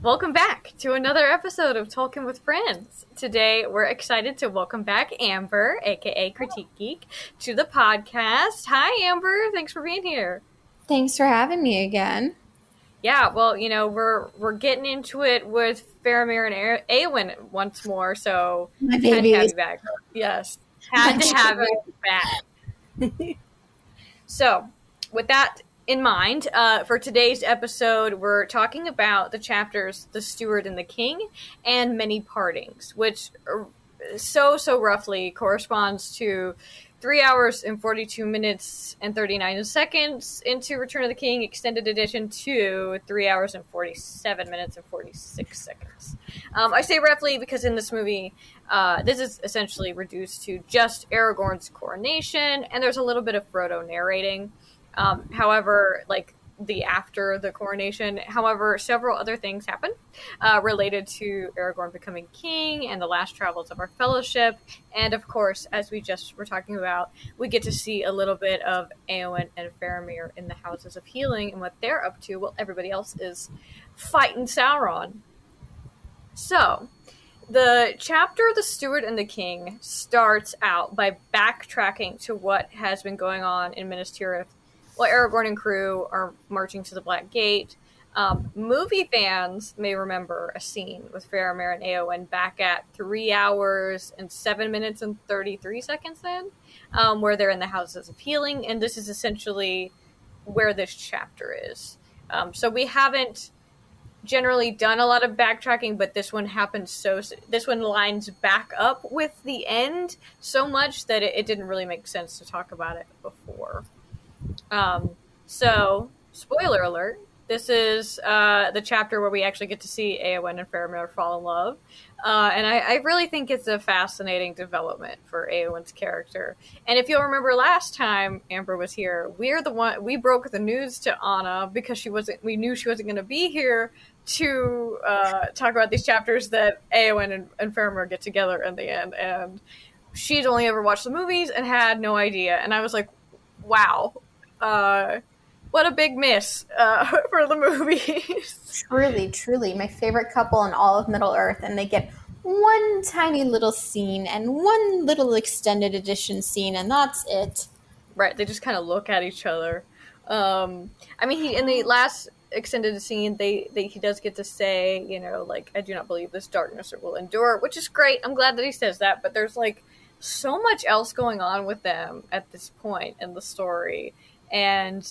Welcome back to another episode of Talking with Friends. Today, we're excited to welcome back Amber, aka Critique Geek, to the podcast. Hi, Amber. Thanks for being here. Thanks for having me again. Yeah, well, we're getting into it with Faramir and Eowyn once more, so My had to have babies. you back. Yes, had to have you back. So, with that in mind, for today's episode, we're talking about the chapters The Steward and the King and Many Partings, which so roughly corresponds to 3 hours and 42 minutes and 39 seconds into Return of the King Extended Edition to 3 hours and 47 minutes and 46 seconds. I say roughly because in this movie, this is essentially reduced to just Aragorn's coronation, and there's a little bit of Frodo narrating. However, after the coronation, however, several other things happen related to Aragorn becoming king and the last travels of our fellowship. And of course, as we just were talking about, we get to see a little bit of Eowyn and Faramir in the Houses of Healing and what they're up to while everybody else is fighting Sauron. So, the chapter The Steward and the King starts out by backtracking to what has been going on in Minas Tirith while Aragorn and crew are marching to the Black Gate. Movie fans may remember a scene with Faramir and Eowyn back at 3 hours and 7 minutes and 33 seconds then, where they're in the Houses of Healing, and this is essentially where this chapter is. So we haven't generally done a lot of backtracking, but this one happens this one lines back up with the end so much that it didn't really make sense to talk about it before. So, spoiler alert, this is the chapter where we actually get to see Eowyn and Faramir fall in love. And I really think it's a fascinating development for Eowyn's character. And if you'll remember last time Amber was here, we broke the news to Anna because we knew she wasn't going to be here to talk about these chapters that Eowyn and Faramir get together in the end. And she'd only ever watched the movies and had no idea. And I was like, wow. What a big miss for the movies. Truly, my favorite couple in all of Middle-earth, and they get one tiny little scene and one little extended edition scene, and that's it. Right, they just kind of look at each other. In the last extended scene, he does get to say, I do not believe this darkness will endure, which is great. I'm glad that he says that, but there's so much else going on with them at this point in the story. And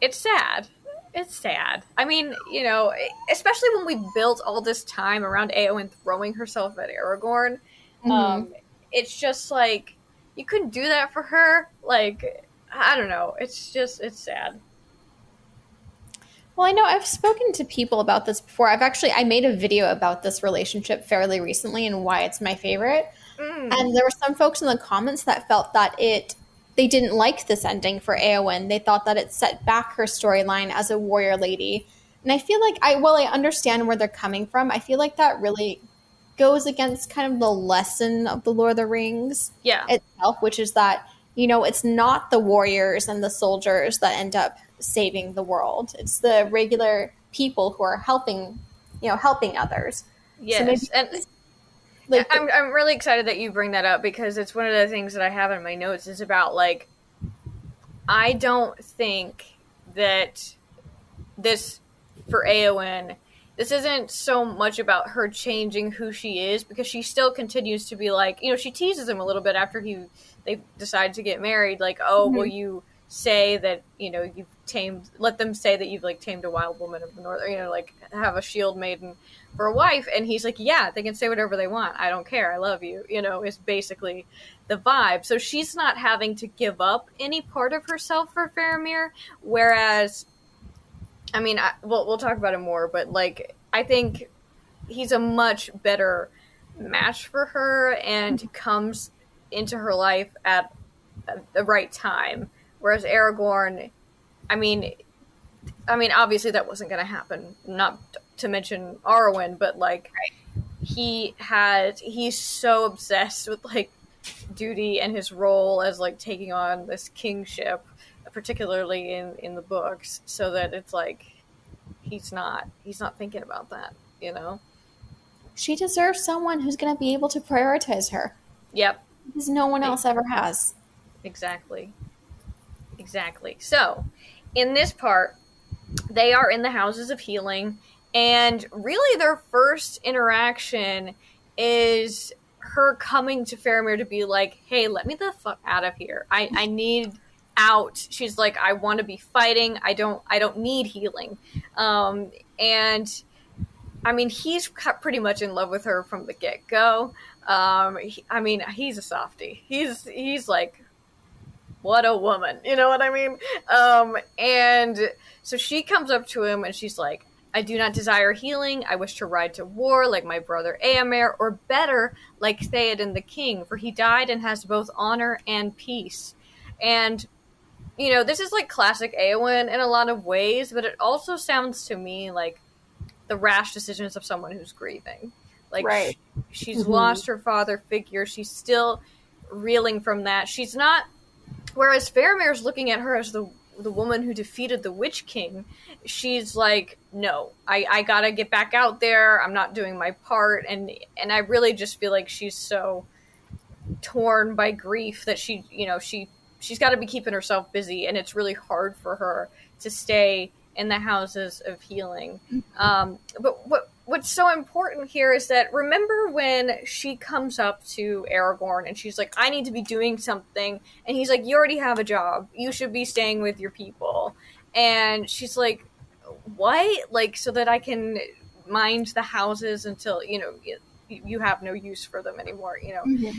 it's sad. It's sad. Especially when we built all this time around Eowyn throwing herself at Aragorn. Mm-hmm. It's just you couldn't do that for her. I don't know. It's sad. Well, I know I've spoken to people about this before. I made a video about this relationship fairly recently and why it's my favorite. Mm. And there were some folks in the comments that felt that they didn't like this ending for Eowyn. They thought that it set back her storyline as a warrior lady. And I feel like I understand where they're coming from. I feel like that really goes against kind of the lesson of the Lord of the Rings itself, which is that, it's not the warriors and the soldiers that end up saving the world. It's the regular people who are helping others. Yes. So I'm really excited that you bring that up because it's one of the things that I have in my notes is about I don't think that this for Eowyn, this isn't so much about her changing who she is because she still continues to be she teases him a little bit after they decide to get married, mm-hmm. Will you say that, let them say that you've tamed a wild woman of the north, or have a shield maiden for a wife, and he's yeah, they can say whatever they want, I don't care, I love you, is basically the vibe. So she's not having to give up any part of herself for Faramir, whereas we'll talk about it more, but I think he's a much better match for her and comes into her life at the right time, whereas Aragorn, obviously that wasn't going to happen, not to mention Arwen, but he's so obsessed with duty and his role as taking on this kingship, particularly in the books, so that it's he's not thinking about that, you know? She deserves someone who's going to be able to prioritize her. Yep. Because no one else ever has. Exactly. So, in this part, they are in the Houses of Healing, and really their first interaction is her coming to Faramir to be like, hey, let me the fuck out of here. I need out. She's like, I want to be fighting. I don't need healing. And I mean, he's pretty much in love with her from the get-go. He's a softie. He's like, what a woman, you know what I mean? And so she comes up to him and she's like, I do not desire healing. I wish to ride to war like my brother Éomer, or better, like Theoden the king, for he died and has both honor and peace. And, you know, this is like classic Éowyn in a lot of ways, but it also sounds to me like the rash decisions of someone who's grieving. Like, right. She's lost her father figure. She's still reeling from that. She's not... Whereas Faramir's looking at her as the woman who defeated the Witch King. She's like, no, I gotta get back out there. I'm not doing my part. And I really just feel like she's so torn by grief that she's got to be keeping herself busy. And it's really hard for her to stay in the Houses of Healing. But what's so important here is that, remember when she comes up to Aragorn and she's like, I need to be doing something, and he's like, you already have a job, you should be staying with your people. And she's like, what? Like, so that I can mind the houses until, you know, you have no use for them anymore, you know.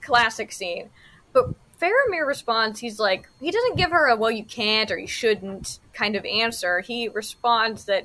Classic scene. But Faramir responds, he's like, he doesn't give her a, well, you can't or you shouldn't kind of answer. He responds that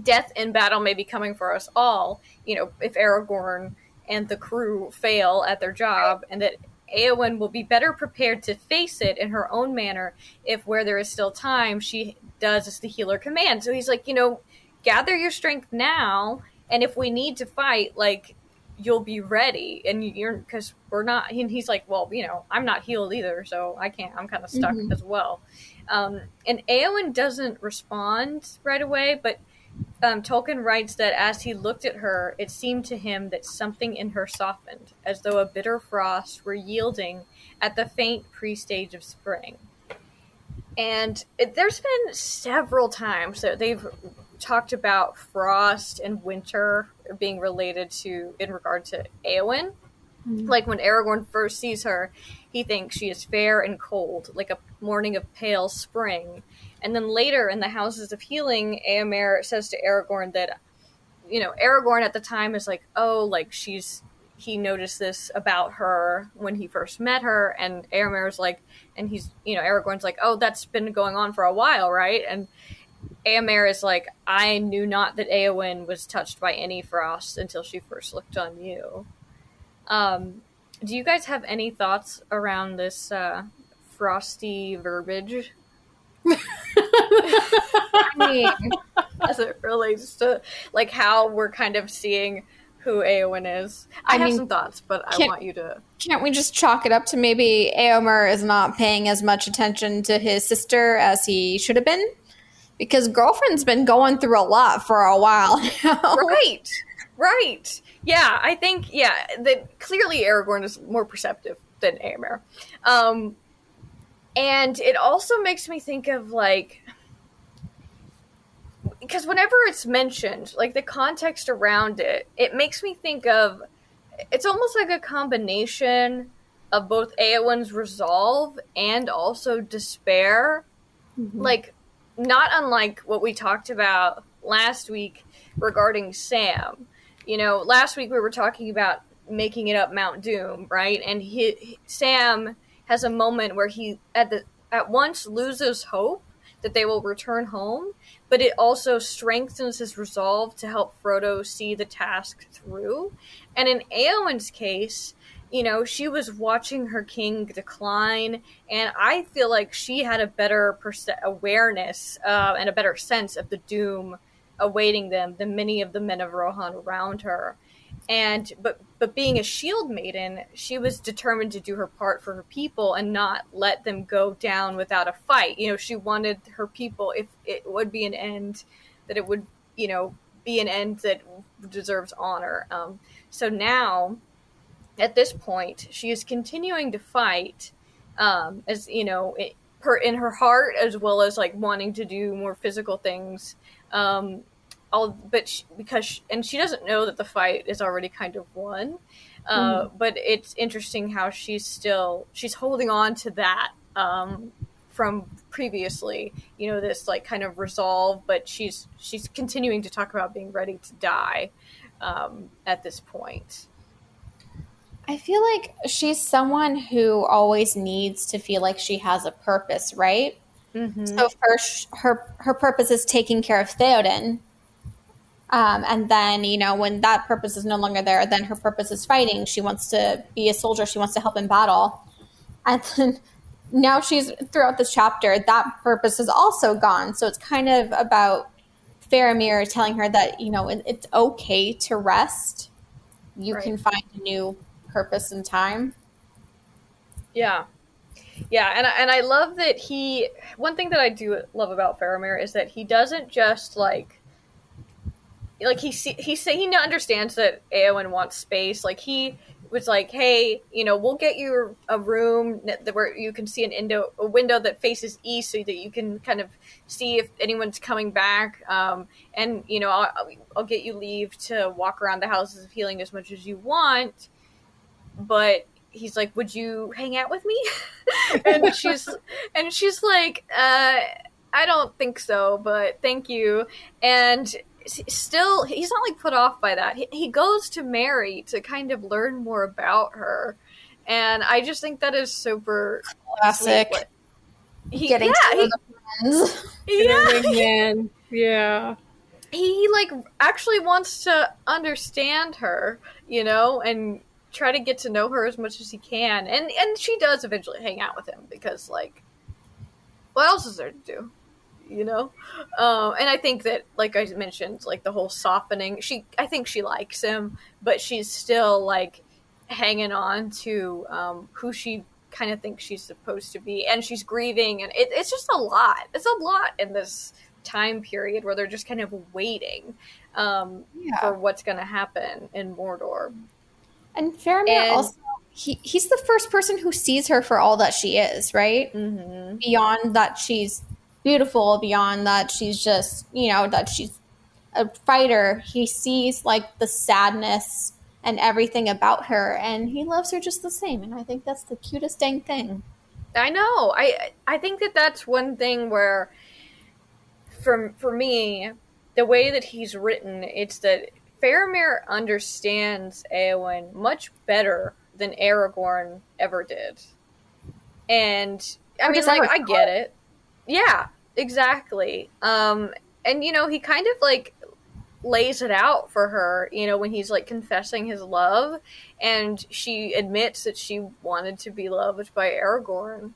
death in battle may be coming for us all, you know, if Aragorn and the crew fail at their job, and that Éowyn will be better prepared to face it in her own manner if, where there is still time, she does as the healer commands. So he's like, you know, gather your strength now, and if we need to fight, like, you'll be ready, and you're, because we're not, and he's like, well, you know, I'm not healed either, so I can't, I'm kind of stuck as well. And Éowyn doesn't respond right away, but Tolkien writes that as he looked at her, it seemed to him that something in her softened, as though a bitter frost were yielding at the faint pre-stage of spring. And there's been several times that they've talked about frost and winter being related to, in regard to Éowyn. Like when Aragorn first sees her, he thinks she is fair and cold, like a morning of pale spring. And then later in the Houses of Healing, Éomer says to Aragorn that, you know, Aragorn at the time is like, oh, like he noticed this about her when he first met her, and Éomer's like, and he's, you know, Aragorn's like, oh, that's been going on for a while, right? And Éomer is like, I knew not that Éowyn was touched by any frost until she first looked on you. Do you guys have any thoughts around this frosty verbiage? I mean, as it relates to like how we're kind of seeing who Éowyn is. I have some thoughts, but I want you to... Can't we just chalk it up to maybe Éomer is not paying as much attention to his sister as he should have been? Because girlfriend's been going through a lot for a while now. Right. Yeah, I think, that clearly Aragorn is more perceptive than Éomer. And it also makes me think of, like, because whenever it's mentioned, like, the context around it, it makes me think of, it's almost like a combination of both Éowyn's resolve and also despair. Like, not unlike what we talked about last week regarding Sam. You know, last week we were talking about making it up Mount Doom, right? And Sam has a moment where he at once loses hope that they will return home, but it also strengthens his resolve to help Frodo see the task through. And in Éowyn's case, you know, she was watching her king decline, and I feel like she had a better awareness and a better sense of the doom awaiting them than many of the men of Rohan around her. And but being a shield maiden, she was determined to do her part for her people and not let them go down without a fight. You know, she wanted her people, if it would be an end that it would, be an end that deserves honor. So now, at this point, she is continuing to fight, as in her heart, as well as like wanting to do more physical things. She doesn't know that the fight is already kind of won. But it's interesting how she's holding on to that, from previously, this like kind of resolve, but she's continuing to talk about being ready to die, at this point. I feel like she's someone who always needs to feel like she has a purpose, right? Mm-hmm. So first, her purpose is taking care of Theoden. And then, when that purpose is no longer there, then her purpose is fighting. She wants to be a soldier. She wants to help in battle. And then now throughout this chapter, that purpose is also gone. So it's kind of about Faramir telling her that, it's okay to rest. You can find a new purpose in time. Yeah. And I love that one thing that I do love about Faramir is that he doesn't just he understands that Eowyn wants space. Like, he was like, hey, we'll get you a room where you can see a window that faces east, so that you can kind of see if anyone's coming back. And I'll get you leave to walk around the Houses of Healing as much as you want. But he's like, would you hang out with me? and she's like, I don't think so, but thank you. And still, he's not like put off by that. He goes to Mary to kind of learn more about her, and I just think that is super classic. Getting to know the friends. Yeah. He like actually wants to understand her, and try to get to know her as much as he can, and she does eventually hang out with him, because like, what else is there to do? And I think that, like I mentioned, like the whole softening, I think she likes him, but she's still like hanging on to who she kind of thinks she's supposed to be, and she's grieving, and it's just a lot. It's a lot in this time period where they're just kind of waiting for what's going to happen in Mordor. And Faramir also, he's the first person who sees her for all that she is, right? Mm-hmm. Beyond that she's beautiful, beyond that she's just, that she's a fighter, he sees like the sadness and everything about her, and he loves her just the same. And I think that's the cutest dang thing. I know. I think that that's one thing where, for me, the way that he's written, it's that Faramir understands Eowyn much better than Aragorn ever did. And I mean, like, I get it. Yeah, exactly. And he kind of like lays it out for her, when he's like confessing his love, and she admits that she wanted to be loved by Aragorn,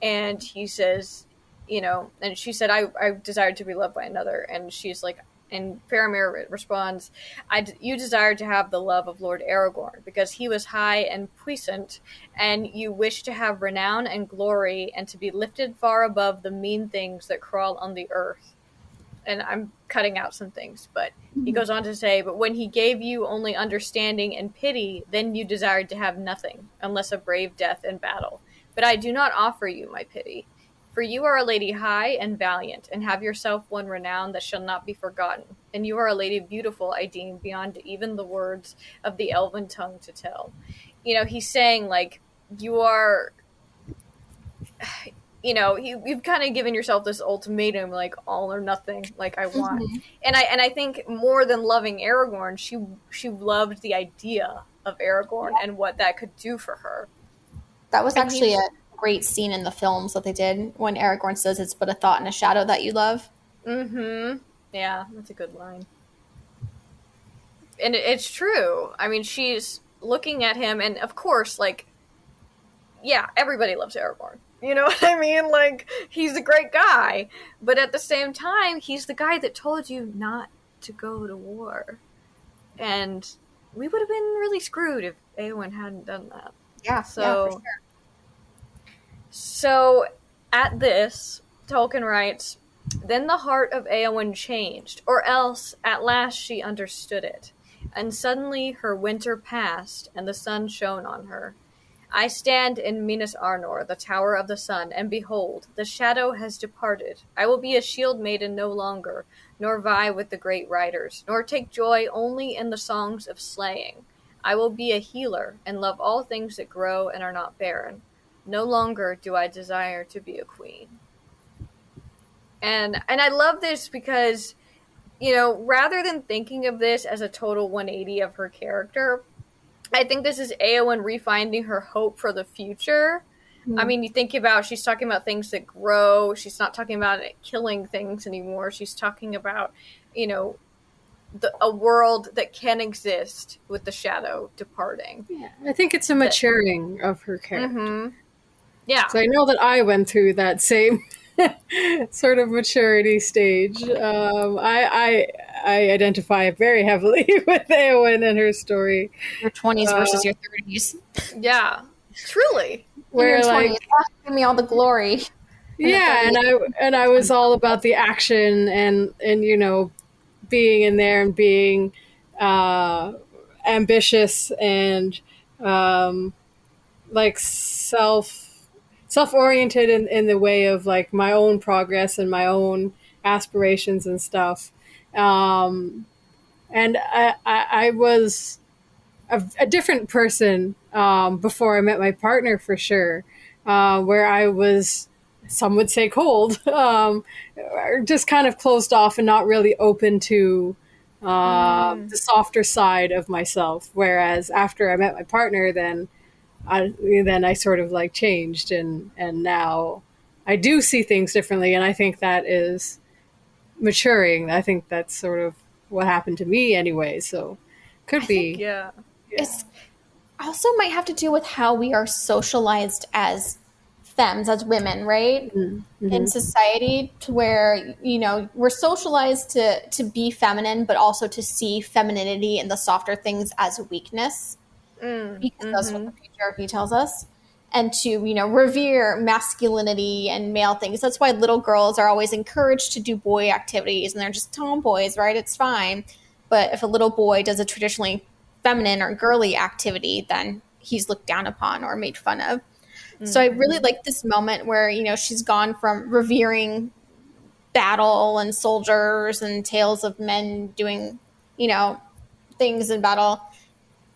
and he says, and she said, I desired to be loved by another, and she's like, and Faramir responds, you desired to have the love of Lord Aragorn, because he was high and puissant, and you wish to have renown and glory, and to be lifted far above the mean things that crawl on the earth. And I'm cutting out some things, but he goes on to say, but when he gave you only understanding and pity, then you desired to have nothing, unless a brave death in battle. But I do not offer you my pity. For you are a lady high and valiant, and have yourself won renown that shall not be forgotten. And you are a lady beautiful, I deem, beyond even the words of the elven tongue to tell. He's saying, like, you are, you've kind of given yourself this ultimatum, like, all or nothing, like, I want. Mm-hmm. And I think more than loving Aragorn, she loved the idea of Aragorn and what that could do for her. That was actually a great scene in the films that they did when Aragorn says it's but a thought and a shadow that you love. Mm-hmm. Yeah, that's a good line. And it's true. I mean, she's looking at him, and of course, like, yeah, everybody loves Aragorn. You know what I mean? Like, he's a great guy. But at the same time, he's the guy that told you not to go to war. And we would have been really screwed if Eowyn hadn't done that. Yeah, for sure. So, at this, Tolkien writes, Then the heart of Eowyn changed, or else at last she understood it. And suddenly her winter passed, and the sun shone on her. I stand in Minas Arnor, the Tower of the Sun, and behold, the shadow has departed. I will be a shield maiden no longer, nor vie with the great riders, nor take joy only in the songs of slaying. I will be a healer, and love all things that grow and are not barren. No longer do I desire to be a queen. And I love this because, rather than thinking of this as a total 180 of her character, I think this is Eowyn refinding her hope for the future. I mean, you think about, she's talking about things that grow. She's not talking about killing things anymore. She's talking about, a world that can exist with the shadow departing. Yeah, I think it's a maturing of her character. Mm-hmm. Yeah. So I know that I went through that same sort of maturity stage. I identify very heavily with Eowyn and her story. Your 20s versus your 30s. Yeah, truly. Where your 20s, like, give me all the glory. Yeah, and I was all about the action and being in there and being ambitious and like self-oriented in the way of like my own progress and my own aspirations and stuff. And I was a different person before I met my partner, for sure, where I was, some would say, cold, just kind of closed off and not really open to the softer side of myself. Whereas after I met my partner, then I sort of like changed, and now I do see things differently, and I think that is maturing. I think that's sort of what happened to me anyway, so could be. Yeah. It's also might have to do with how we are socialized as femmes, as women, right? Mm-hmm. In society, to where, we're socialized to be feminine, but also to see femininity and the softer things as a weakness. Because that's what the patriarchy tells us, and to revere masculinity and male things. That's why little girls are always encouraged to do boy activities, and they're just tomboys, right? It's fine. But if a little boy does a traditionally feminine or girly activity, then he's looked down upon or made fun of. So I really like this moment where she's gone from revering battle and soldiers and tales of men doing things in battle,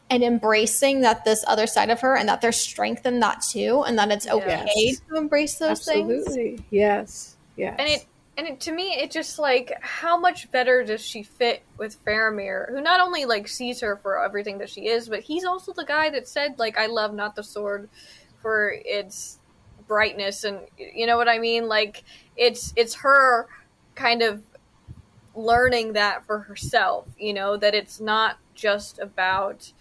and embracing that this other side of her, and that there's strength in that too, and that it's okay to embrace those things. Yes. And it, to me, it just like, how much better does she fit with Faramir, who not only like sees her for everything that she is, but he's also the guy that said like, I love not the sword for its brightness, and you know what I mean? Like, it's her kind of learning that for herself, that it's not just about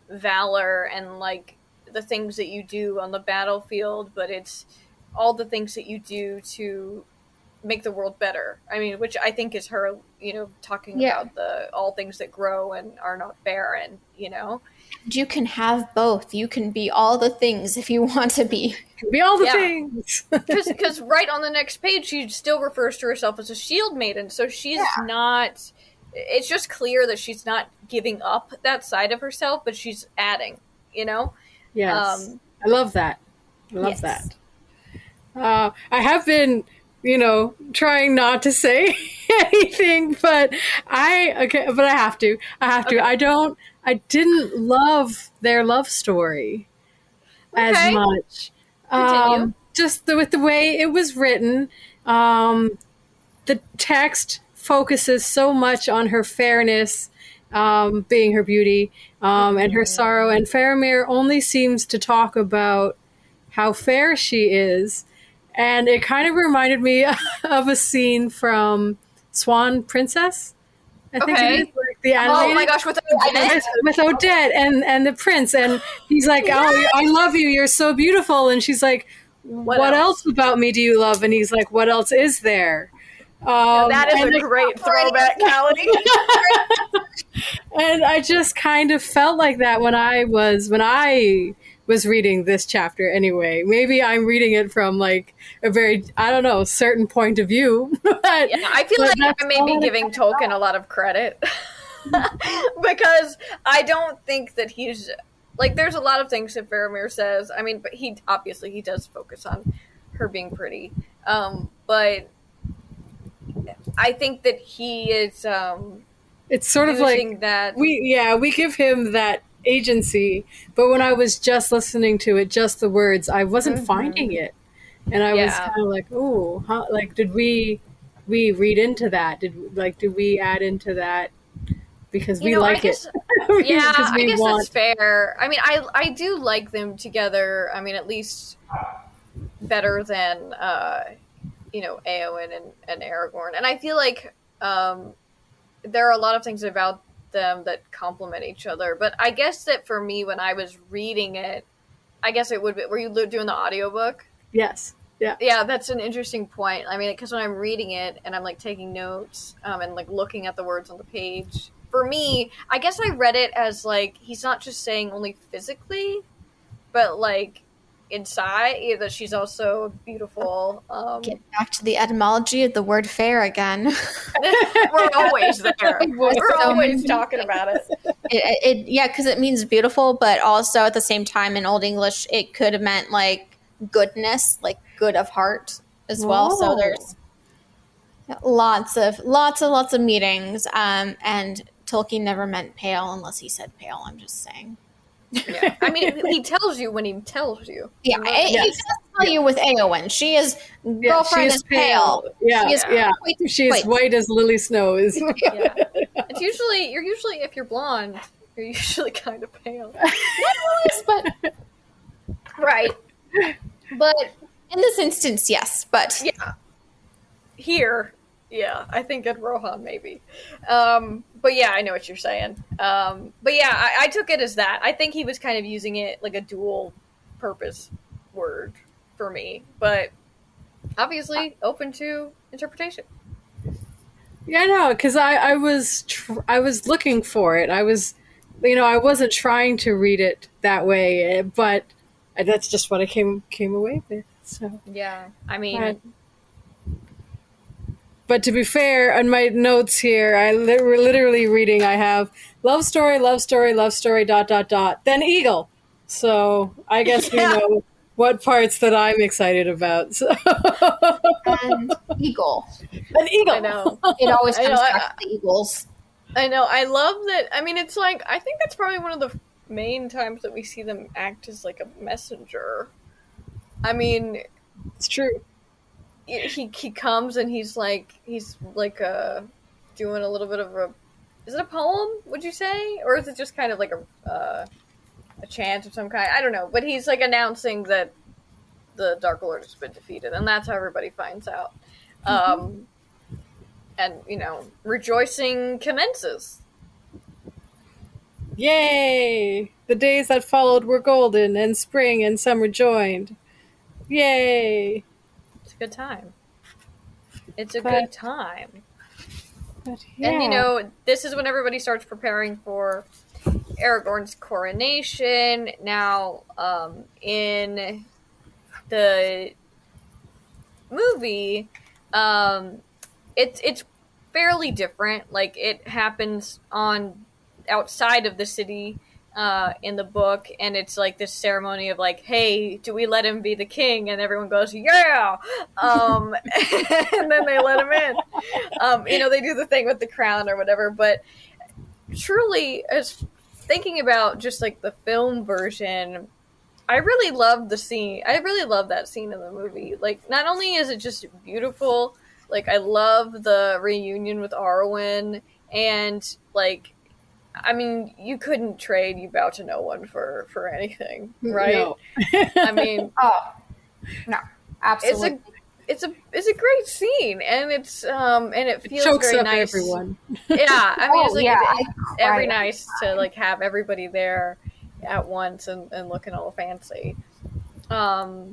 valor and like the things that you do on the battlefield, but it's all the things that you do to make the world better. I mean, which I think is her, talking about the all things that grow and are not barren, You can have both. You can be all the things if you want to be. Be all the things. Because right on the next page, she still refers to herself as a shield maiden. So she's not. It's just clear that she's not giving up that side of herself, but she's adding. Yes, I love that. I love that. I have been, trying not to say anything, but I have to. Okay. I didn't love their love story as much. Continue. Just with the way it was written, the text focuses so much on her fairness, being her beauty, and her sorrow. And Faramir only seems to talk about how fair she is. And it kind of reminded me of a scene from Swan Princess. I think it is, like the animated. Oh my gosh, with Odette? With Odette and the prince. And he's like, oh, I love you. You're so beautiful. And she's like, what else about me do you love? And he's like, what else is there? That is a great throwback, Callie. And I just kind of felt like that when I was reading this chapter anyway. Maybe I'm reading it from like a very, I don't know, certain point of view. But, yeah, I feel like I may be giving Tolkien a lot of credit because I don't think that he's like. There's a lot of things that Faramir says. I mean, but he does focus on her being pretty, but I think that he is. It's sort of like that we give him that agency, but when I was just listening to it, just the words, I wasn't finding it, and I was kind of like, "Ooh, how, like did we read into that? Did we add into that because we like it?" Yeah, I guess that's fair. I mean, I do like them together. I mean, at least better than Eowyn and Aragorn, and I feel like there are a lot of things about them that complement each other. But I guess that for me, when I was reading it, I guess it would be, were you doing the audiobook? Yes. Yeah. Yeah, that's an interesting point. I mean, because when I'm reading it and I'm like taking notes and like looking at the words on the page, for me, I guess I read it as like he's not just saying only physically, but like inside that she's also beautiful. Get back to the etymology of the word fair again. We're always there. We're always talking about it. Yeah, because it means beautiful, but also at the same time in Old English, it could have meant like goodness, like good of heart as well. Whoa. So there's lots of meanings. And Tolkien never meant pale unless he said pale. I'm just saying. Yeah, I mean, he tells you when he tells you. Yeah, he does tell you with Eowyn. She is girlfriend is pale. Yeah, she's white as Lily Snow is. Yeah, it's you're usually if you're blonde, you're usually kind of pale. Not always, but right. But in this instance, yes. But yeah, here, yeah, I think at Rohan maybe. But yeah, I know what you're saying. But yeah, I took it as that. I think he was kind of using it like a dual purpose word for me, but obviously open to interpretation. Yeah, no, because I was looking for it. I wasn't trying to read it that way, but that's just what I came away with. So yeah, I mean. But to be fair, on my notes here, we're literally reading. I have love story, then eagle. So I guess we know what parts that I'm excited about. So. And eagle. An eagle. I know. It always comes back to the eagles. I know. I love that. I mean, it's like I think that's probably one of the main times that we see them act as like a messenger. I mean, it's true. He comes and he's like doing a little bit of is it a poem, would you say, or is it just kind of like a chant of some kind? I don't know, but he's like announcing that the Dark Lord has been defeated, and that's how everybody finds out. And rejoicing commences. Yay! The days that followed were golden, and spring and summer joined. Yay! It's a good time. Good time. But yeah. And this is when everybody starts preparing for Aragorn's coronation. Now, in the movie, it's fairly different. Like it happens outside of the city. In the book, and it's like this ceremony of like, hey, do we let him be the king? And everyone goes, yeah, and then they let him in. They do the thing with the crown or whatever. But truly, as thinking about just like the film version, I really loved the scene. I really love that scene in the movie. Like, not only is it just beautiful, like I love the reunion with Arwen, and like, I mean, you couldn't trade "You Bow to No One" for anything, right? No. I mean, no, absolutely. It's a great scene, and it feels chokes very up nice. Everyone. Yeah, I mean, it's like very cried. nice to like have everybody there at once and looking all fancy. But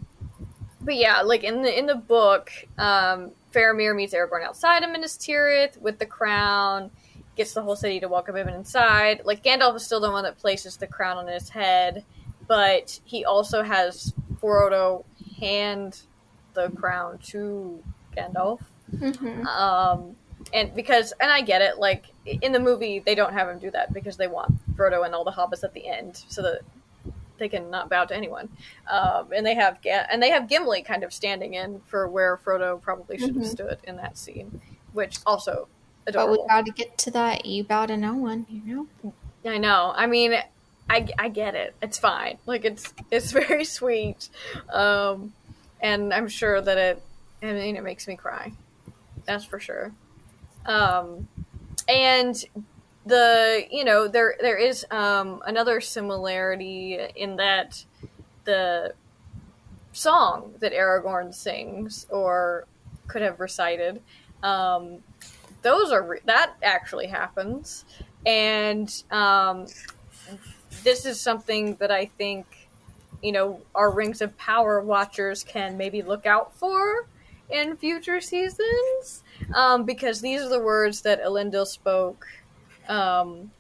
yeah, like in the book, Faramir meets Aragorn outside of Minas Tirith with the crown. Gets the whole city to welcome him inside. Like, Gandalf is still the one that places the crown on his head, but he also has Frodo hand the crown to Gandalf. And I get it, like, in the movie, they don't have him do that because they want Frodo and all the hobbits at the end so that they can not bow to anyone. And they have Gimli kind of standing in for where Frodo probably should have stood in that scene, which also adorable. But we got to get to that. You bow to no one, you know? I know. I mean, I get it. It's fine. Like, it's very sweet. And I'm sure that it makes me cry. That's for sure. And there is another similarity in that the song that Aragorn sings or could have recited, that actually happens, and this is something that I think our Rings of Power watchers can maybe look out for in future seasons, because these are the words that Elendil spoke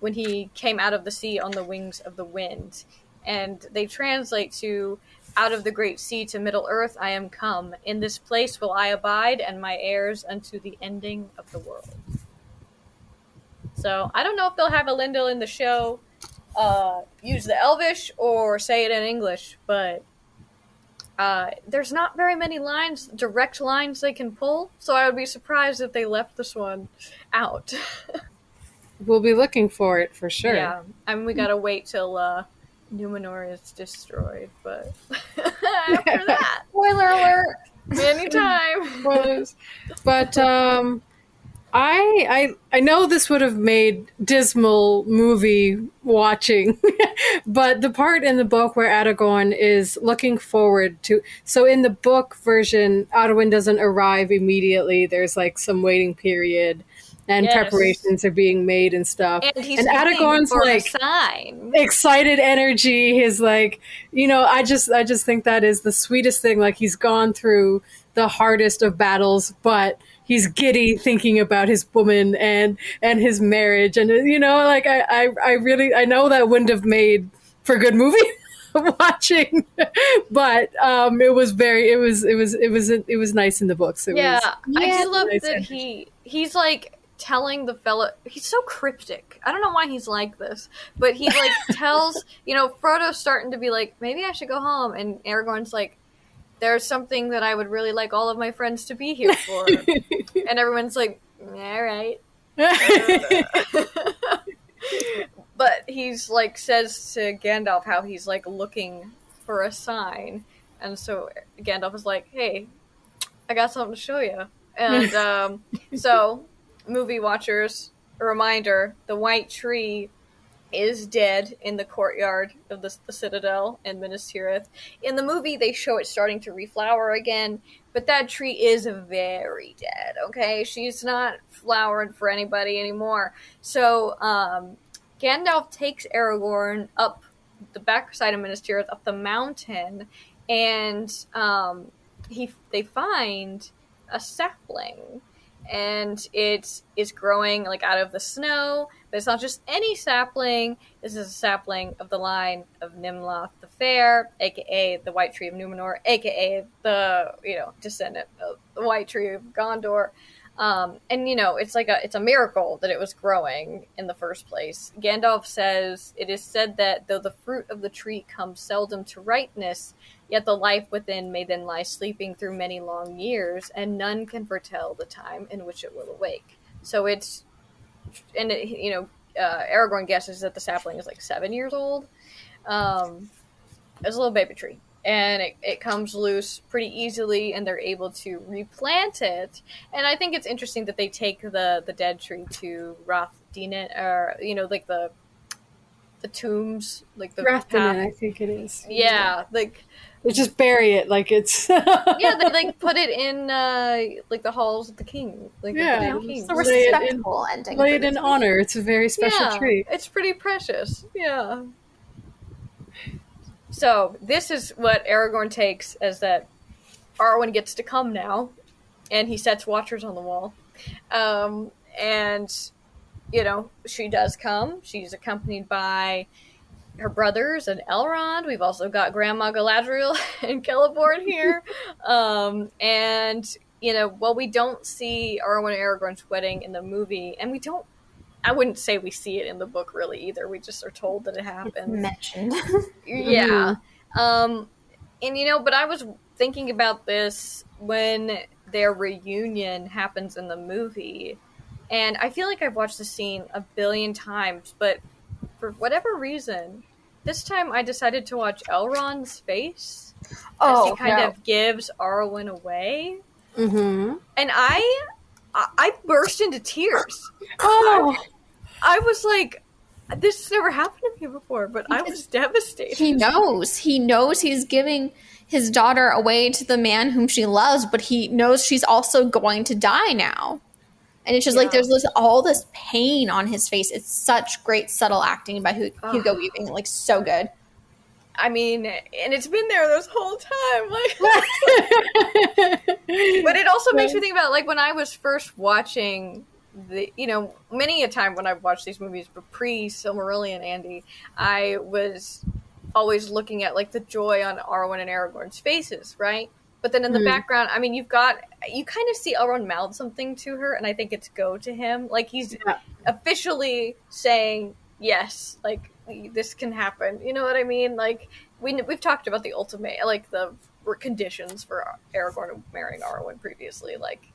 when he came out of the sea on the wings of the wind, and they translate to, "Out of the great sea to Middle Earth I am come. In this place will I abide, and my heirs unto the ending of the world." So I don't know if they'll have Elendil in the show use the Elvish or say it in English, but there's not very many direct lines they can pull, so I would be surprised if they left this one out. We'll be looking for it for sure. Yeah, I mean, we gotta wait till Numenor is destroyed, but after that, Spoiler alert! anytime. Spoilers. But I know this would have made dismal movie watching, but the part in the book where Aragorn is looking forward to, so in the book version, Arwen doesn't arrive immediately. There's like some waiting period, and preparations are being made and stuff. And he's Aragorn's for like a sign. excited energy. His like, I just think that is the sweetest thing. Like, he's gone through the hardest of battles, but he's giddy thinking about his woman and his marriage, and like I know that wouldn't have made for good movie watching, but it was nice in the books. I do love nice that he's like telling the fellow, he's so cryptic. I don't know why he's like this, but he like tells Frodo's starting to be like, maybe I should go home, and Aragorn's like, there's something that I would really like all of my friends to be here for. And everyone's like, all right. But he's like, says to Gandalf how he's like looking for a sign. And so Gandalf is like, hey, I got something to show you. And so, movie watchers, a reminder, the White Tree is dead in the courtyard of the Citadel in Minas Tirith. In the movie, they show it starting to reflower again, but that tree is very dead, okay? She's not flowering for anybody anymore. So, Gandalf takes Aragorn up the backside of Minas Tirith, up the mountain, and they find a sapling. And it is growing like out of the snow, but it's not just any sapling. This is a sapling of the line of Nimloth the Fair, aka the White Tree of Numenor, aka the descendant of the White Tree of Gondor. And it's a miracle that it was growing in the first place. Gandalf says, "It is said that though the fruit of the tree comes seldom to ripeness, yet the life within may then lie sleeping through many long years, and none can foretell the time in which it will awake." So Aragorn guesses that the sapling is like 7 years old. It's a little baby tree. And it comes loose pretty easily, and they're able to replant it. And I think it's interesting that they take the dead tree to Rath Dinan, or like the tombs, like the Rath Dinan, I think it is. Yeah, like they just bury it like it's. Yeah, they like put it in like the halls of the king. Like it's a respectful ending. Lay it in honor. It's a very special tree. It's pretty precious. Yeah. So, this is what Aragorn takes as that Arwen gets to come now, and he sets watchers on the wall. And, she does come. She's accompanied by her brothers and Elrond. We've also got Grandma Galadriel and Celeborn here. And, you know, while we don't see Arwen and Aragorn's wedding in the movie, and I wouldn't say we see it in the book really either. We just are told that it happens. Mentioned. Yeah. And, you know, but I was thinking about this when their reunion happens in the movie. And I feel like I've watched the scene a billion times, but for whatever reason, this time I decided to watch Elrond's face as he kind of gives Arwen away. Mm-hmm. And I burst into tears. Oh! I was like, this has never happened to me before, but I was devastated. He knows he's giving his daughter away to the man whom she loves, but he knows she's also going to die now. And it's just like there's all this pain on his face. It's such great subtle acting by Hugo Weaving, like so good. I mean, and it's been there this whole time. Like, but it also makes me think about like when I was first watching many a time when I've watched these movies, but pre-Silmarillion, Andy, I was always looking at like the joy on Arwen and Aragorn's faces, right? But then in the background, I mean, you kind of see Elrond mouth something to her, and I think it's go to him. Like, he's officially saying, yes, like, this can happen. You know what I mean? Like, we've talked about the ultimate, like, the conditions for Aragorn marrying Arwen previously. Like,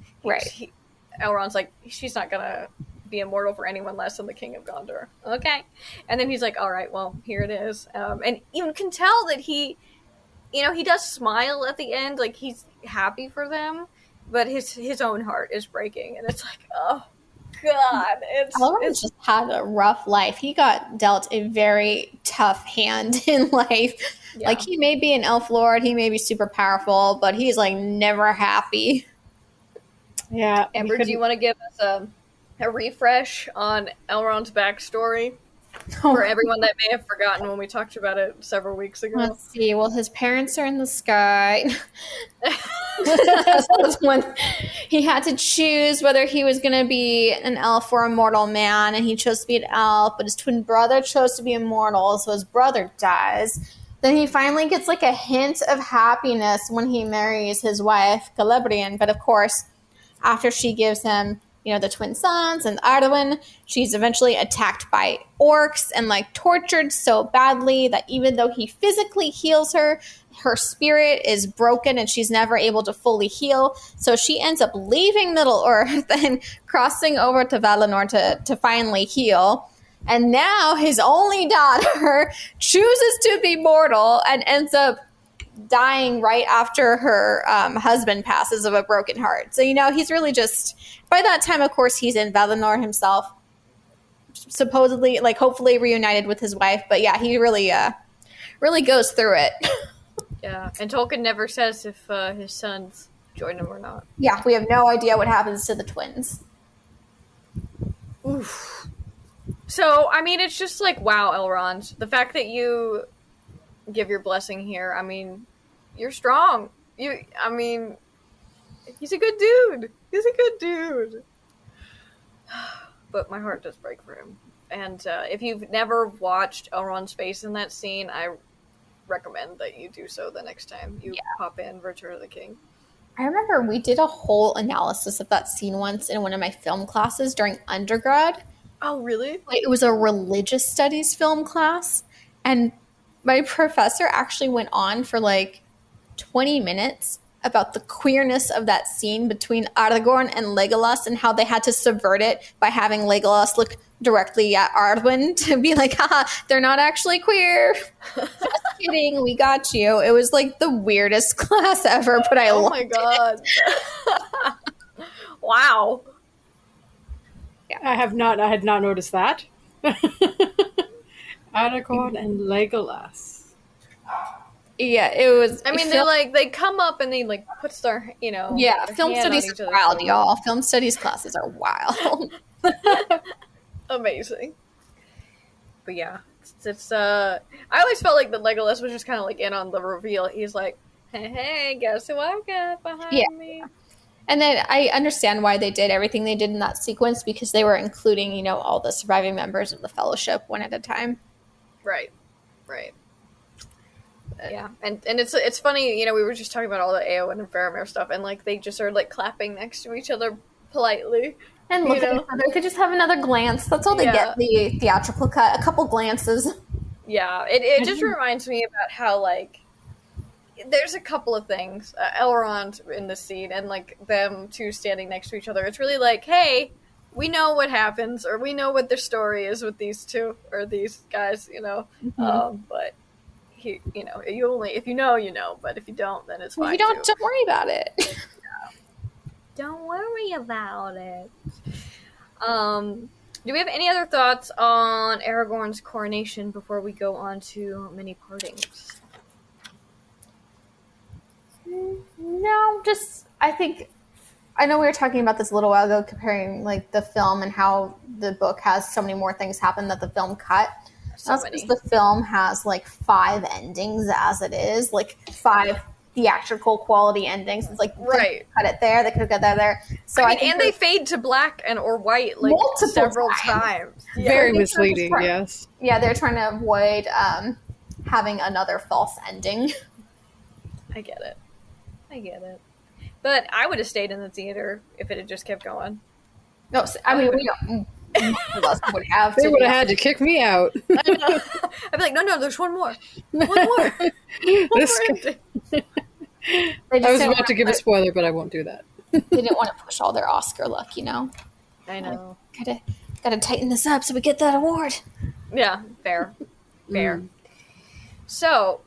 Elrond's like, she's not gonna be immortal for anyone less than the King of Gondor. Okay. And then he's like, all right, well, here it is. And you can tell that he does smile at the end, like he's happy for them, but his own heart is breaking, and it's like, oh god, Elrond's just had a rough life. He got dealt a very tough hand in life. Yeah. Like, he may be an elf lord, he may be super powerful, but he's like never happy. Yeah. Amber, do you want to give us a refresh on Elrond's backstory? For everyone that may have forgotten when we talked about it several weeks ago. Let's see. Well, his parents are in the sky. That's when he had to choose whether he was going to be an elf or a mortal man, and he chose to be an elf, but his twin brother chose to be immortal, so his brother dies. Then he finally gets like a hint of happiness when he marries his wife, Celebrian, but of course, after she gives him the twin sons and Arwen, she's eventually attacked by orcs and like tortured so badly that even though he physically heals her, her spirit is broken and she's never able to fully heal. So she ends up leaving Middle-earth and crossing over to Valinor to finally heal. And now his only daughter chooses to be mortal and ends up dying right after her husband passes of a broken heart. So, he's really just, by that time, of course, he's in Valinor himself, supposedly, like, hopefully reunited with his wife. But yeah, he really goes through it. Yeah, and Tolkien never says if his sons join him or not. Yeah, we have no idea what happens to the twins. Oof. So, I mean, it's just like, wow, Elrond. The fact that you give your blessing here, I mean, you're strong. He's a good dude. But my heart does break for him. And if you've never watched Elrond's face in that scene, I recommend that you do so the next time you pop in Return of the King. I remember we did a whole analysis of that scene once in one of my film classes during undergrad. Oh, really? Like, it was a religious studies film class, and my professor actually went on for like 20 minutes about the queerness of that scene between Aragorn and Legolas and how they had to subvert it by having Legolas look directly at Arwen to be like, haha, they're not actually queer. Just kidding, we got you. It was like the weirdest class ever, but I loved it. Oh my god. Wow. Yeah. I had not noticed that. Aragorn and Legolas. Yeah, it was. I mean, they come up and they like puts their, Yeah, their film hand studies on each are other's wild, shoulder. y'all. Film studies classes are wild. Amazing. But yeah, it's I always felt like that Legolas was just kind of like in on the reveal. He's like, hey, guess who I got behind me? And then I understand why they did everything they did in that sequence, because they were including, all the surviving members of the Fellowship one at a time. Right. Right. Yeah, and it's funny, we were just talking about all the Eowyn and Faramir stuff, and like they just are like clapping next to each other politely, and look at each other. They could just have another glance. That's all they get. The theatrical cut, a couple glances. Yeah, it just reminds me about how like there's a couple of things, Elrond in this scene, and like them two standing next to each other. It's really like, hey, we know what happens, or we know what their story is with these two or these guys, but. If you know, but if you don't, then it's fine. If you don't worry about it. Don't worry about it. Do we have any other thoughts on Aragorn's coronation before we go on to many partings? No, I know we were talking about this a little while ago, comparing like the film and how the book has so many more things happen that the film cut. That's because the film has like 5 endings as it is, like 5 theatrical quality endings. It's like, right, cut it there, they could have got that there. So and they fade to black or white like several times. Yeah. Very misleading, yes. Yeah, they're trying to avoid having another false ending. I get it. But I would have stayed in the theater if it had just kept going. No, I mean, we don't. Most of us would have. They would have had to kick me out. I know. I'd be like, no, there's one more. One more. I was about to give a spoiler, but I won't do that. They didn't want to push all their Oscar luck, I know. Gotta tighten this up so we get that award. Yeah, fair. So,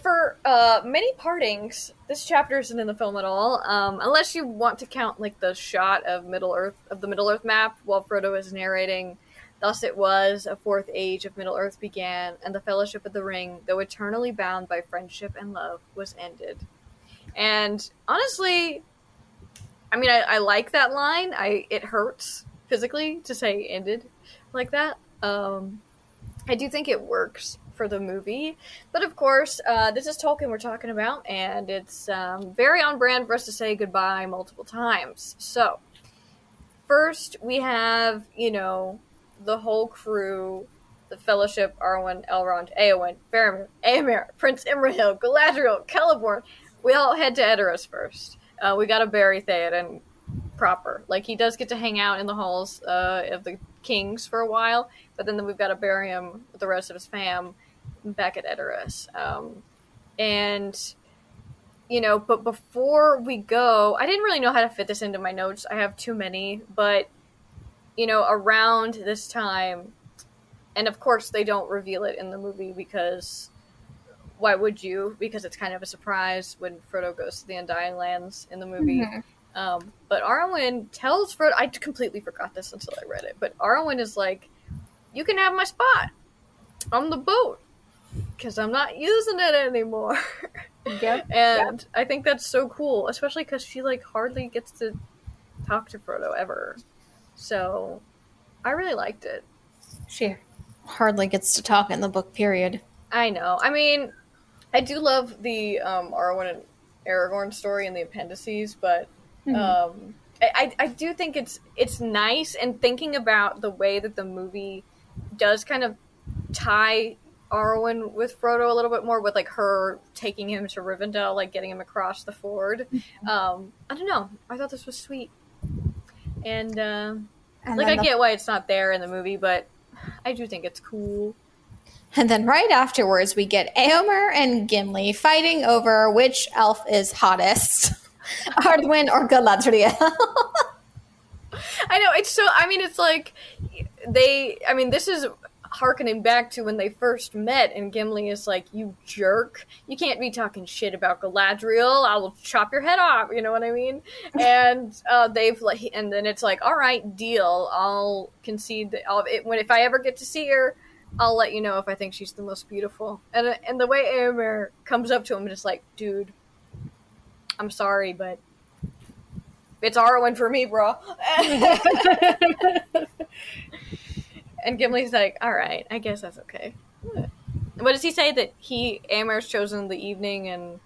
for many partings, this chapter isn't in the film at all, unless you want to count like the shot of the Middle Earth map while Frodo is narrating. Thus it was, a 4th age of Middle Earth began, and the Fellowship of the Ring, though eternally bound by friendship and love, was ended. And honestly, I mean, I like that line. It hurts physically to say ended like that. I do think it works for the movie, but of course, this is Tolkien we're talking about, and it's very on brand for us to say goodbye multiple times. So, first we have, the whole crew, the Fellowship, Arwen, Elrond, Eowyn, Faramir, Éomer, Prince Imrahil, Galadriel, Celeborn. We all head to Edoras first. We gotta bury Theoden proper. Like, he does get to hang out in the halls of the kings for a while, but then we've got to bury him with the rest of his fam back at Edoras. But before we go, I didn't really know how to fit this into my notes. I have too many, but, around this time, and of course they don't reveal it in the movie because why would you? Because it's kind of a surprise when Frodo goes to the Undying Lands in the movie. Mm-hmm. But Arwen tells Frodo, I completely forgot this until I read it, but Arwen is like, you can have my spot on the boat because I'm not using it anymore. Yep. And I think that's so cool, especially because she like hardly gets to talk to Frodo ever. So I really liked it. She hardly gets to talk in the book, period. I know. I mean, I do love the Arwen and Aragorn story in the appendices, but I do think it's nice, and thinking about the way that the movie does kind of tie Arwen with Frodo a little bit more, with like her taking him to Rivendell, like getting him across the ford. I don't know. I thought this was sweet, and I get why it's not there in the movie, but I do think it's cool. And then right afterwards, we get Éomer and Gimli fighting over which elf is hottest, Arwen or Galadriel. I know, it's so, I mean, it's like, this is harkening back to when they first met, and Gimli is like, you jerk, you can't be talking shit about Galadriel, I will chop your head off, you know what I mean? And and then it's like, all right, deal, I'll concede that if I ever get to see her, I'll let you know if I think she's the most beautiful. And the way Éomer comes up to him and is like, dude, I'm sorry, but it's Arwen for me, bro. And Gimli's like, all right, I guess that's okay. What does he say? That Éomer's chosen the evening and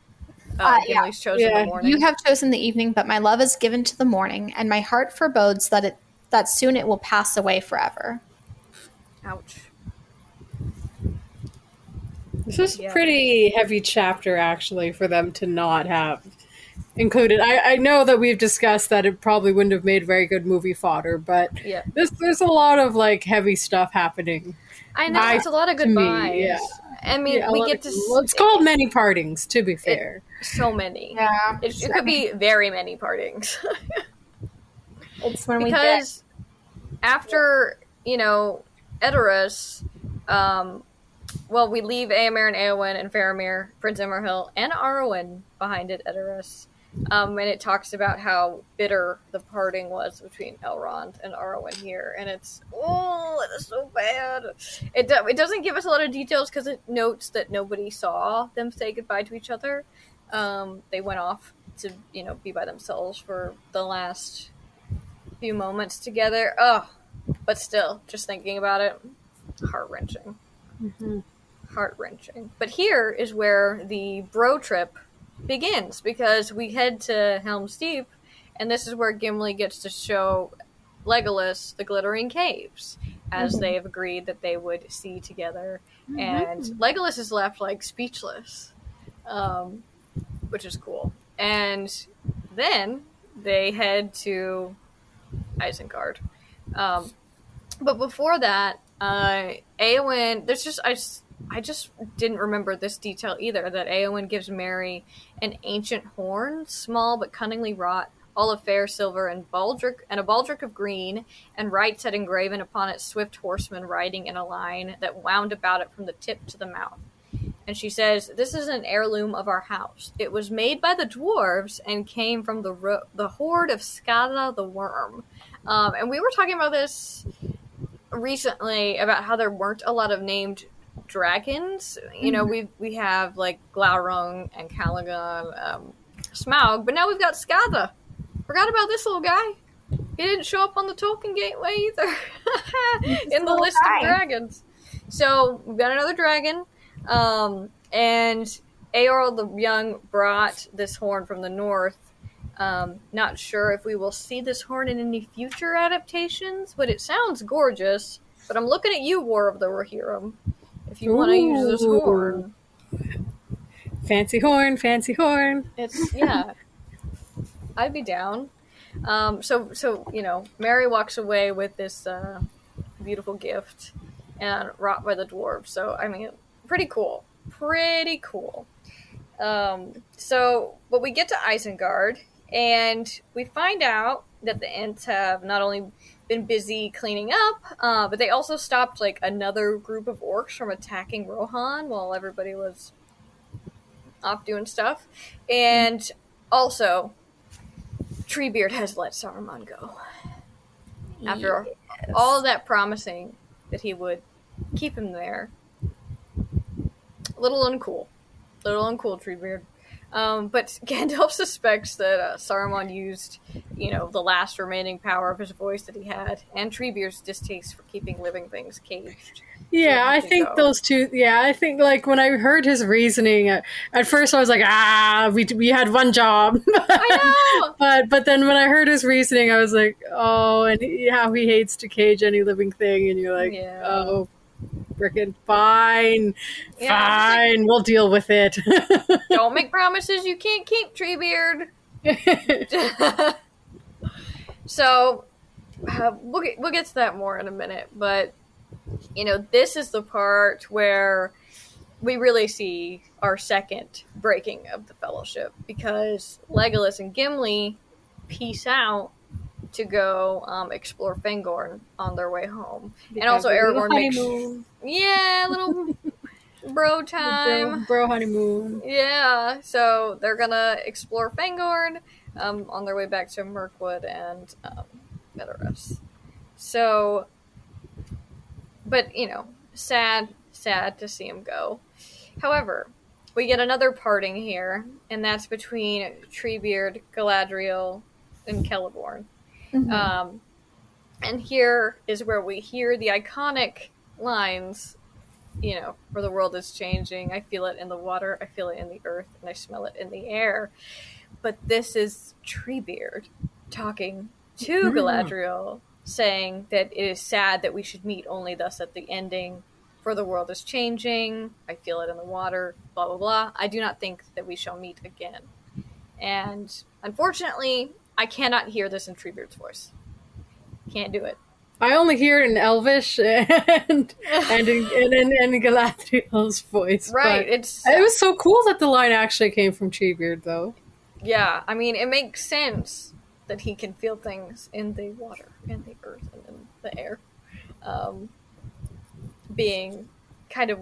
Gimli's chosen the morning? You have chosen the evening, but my love is given to the morning, and my heart forebodes that soon it will pass away forever. Ouch. was a pretty heavy chapter, actually, for them to not have included. I know that we've discussed that it probably wouldn't have made very good movie fodder, but there's a lot of like heavy stuff happening. I know, it's a lot of goodbyes. Yeah. I mean, we get to... Well, it's called many partings, to be fair. So many. Yeah. It could be very many partings. It's when because after, Edoras, we leave Éomer and Eowyn and Faramir, Prince Imrahil, and Arwen behind at Edoras. And it talks about how bitter the parting was between Elrond and Arwen here. And it is so bad. It doesn't give us a lot of details because it notes that nobody saw them say goodbye to each other. They went off to, be by themselves for the last few moments together. But still, just thinking about it, heart-wrenching. Mm-hmm. Heart-wrenching. But here is where the bro trip begins, because we head to Helm's Deep, and this is where Gimli gets to show Legolas the Glittering Caves, as they have agreed that they would see together. And Legolas is left, speechless, which is cool. And then they head to Isengard. But before that, Éowyn, I just didn't remember this detail either, that Éowyn gives Merry an ancient horn, small but cunningly wrought, all of fair silver and a baldric of green, and writes had engraven upon it swift horsemen riding in a line that wound about it from the tip to the mouth. And she says, "This is an heirloom of our house. It was made by the dwarves and came from the horde of Skada the Worm." And we were talking about this recently, about how there weren't a lot of named dragons. We have Glaurung and Callaghan, Smaug, but now we've got Skada. Forgot about this little guy. He didn't show up on the Tolkien Gateway either in the list of dragons. So we've got another dragon, and Eorl the Young brought this horn from the north. Not sure if we will see this horn in any future adaptations, but it sounds gorgeous. But I'm looking at you, War of the Rohirrim, if you want to use this horn. Fancy horn, fancy horn. I'd be down. So Merry walks away with this beautiful gift and wrought by the dwarves. So, I mean, pretty cool. Pretty cool. But we get to Isengard, and we find out that the Ents have not only been busy cleaning up, but they also stopped another group of orcs from attacking Rohan while everybody was off doing stuff. And also, Treebeard has let Saruman go. After all of that promising that he would keep him there. A little uncool, Treebeard. But Gandalf suspects that Saruman used, the last remaining power of his voice that he had, and Treebeard's distaste for keeping living things caged. Yeah, I think those two. Yeah, I think when I heard his reasoning, at first I was like, we had one job. I know. But then when I heard his reasoning, I was like, oh, and how he hates to cage any living thing, and you're like, oh. Frickin' fine, we'll deal with it. Don't make promises you can't keep, Treebeard. So, we'll get to that more in a minute, but, this is the part where we really see our second breaking of the Fellowship, because Legolas and Gimli peace out to go explore Fangorn on their way home. And also Aragorn makes... Yeah, little bro time. Bro honeymoon. Yeah, so they're gonna explore Fangorn on their way back to Mirkwood and Edoras. So, but, sad to see him go. However, we get another parting here, and that's between Treebeard, Galadriel, and Celeborn. Mm-hmm. And here is where we hear the iconic lines, for the world is changing. I feel it in the water, I feel it in the earth, and I smell it in the air. But this is Treebeard talking to Galadriel, saying that it is sad that we should meet only thus at the ending for the world is changing. I feel it in the water, blah, blah, blah. I do not think that we shall meet again. And unfortunately, I cannot hear this in Treebeard's voice. Can't do it. I only hear it in Elvish and in Galadriel's voice. Right. It was so cool that the line actually came from Treebeard, though. Yeah, I mean, it makes sense that he can feel things in the water, and the earth, and in the air. Being kind of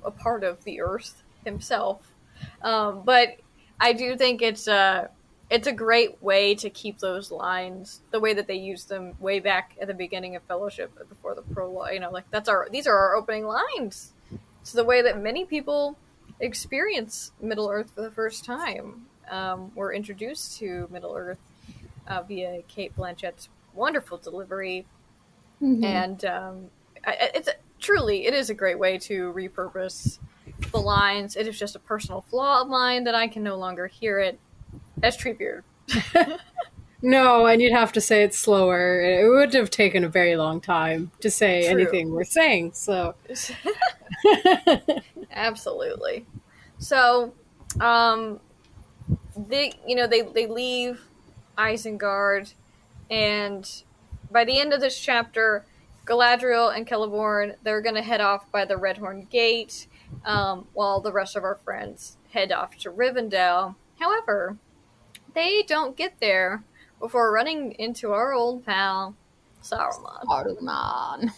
a part of the earth himself. But I do think it's a great way to keep those lines the way that they used them way back at the beginning of Fellowship before the prologue. You know, like these are our opening lines. It's the way that many people experience Middle Earth for the first time. We're introduced to Middle Earth via Kate Blanchett's wonderful delivery, and it is a great way to repurpose the lines. It is just a personal flaw of mine that I can no longer hear it as Treebeard. No, and you'd have to say it slower. It would have taken a very long time to say anything we're saying, so. Absolutely. So, they leave Isengard, and by the end of this chapter, Galadriel and Celeborn, they're going to head off by the Redhorn Gate, while the rest of our friends head off to Rivendell. However, they don't get there before running into our old pal, Saruman.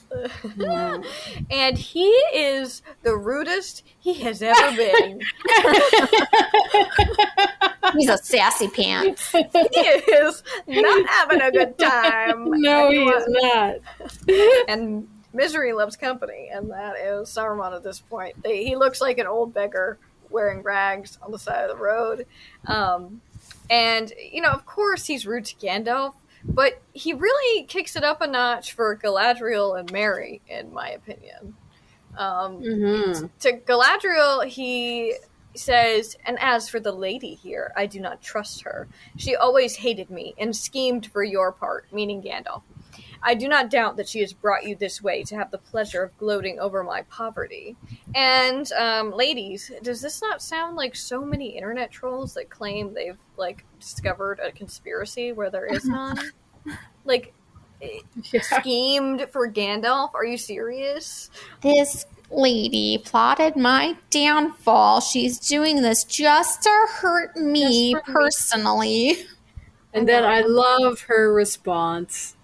And he is the rudest he has ever been. He's a sassy pants. He is not having a good time. No, he is not. And misery loves company, and that is Saruman at this point. He looks like an old beggar wearing rags on the side of the road. And, of course he's rude to Gandalf, but he really kicks it up a notch for Galadriel and Merry, in my opinion. To Galadriel, he says, "And as for the lady here, I do not trust her. She always hated me and schemed for your part," meaning Gandalf. "I do not doubt that she has brought you this way to have the pleasure of gloating over my poverty." And, ladies, does this not sound like so many internet trolls that claim they've, discovered a conspiracy where there is none? Schemed for Gandalf? Are you serious? This lady plotted my downfall. She's doing this just to hurt me personally. And then I love her response.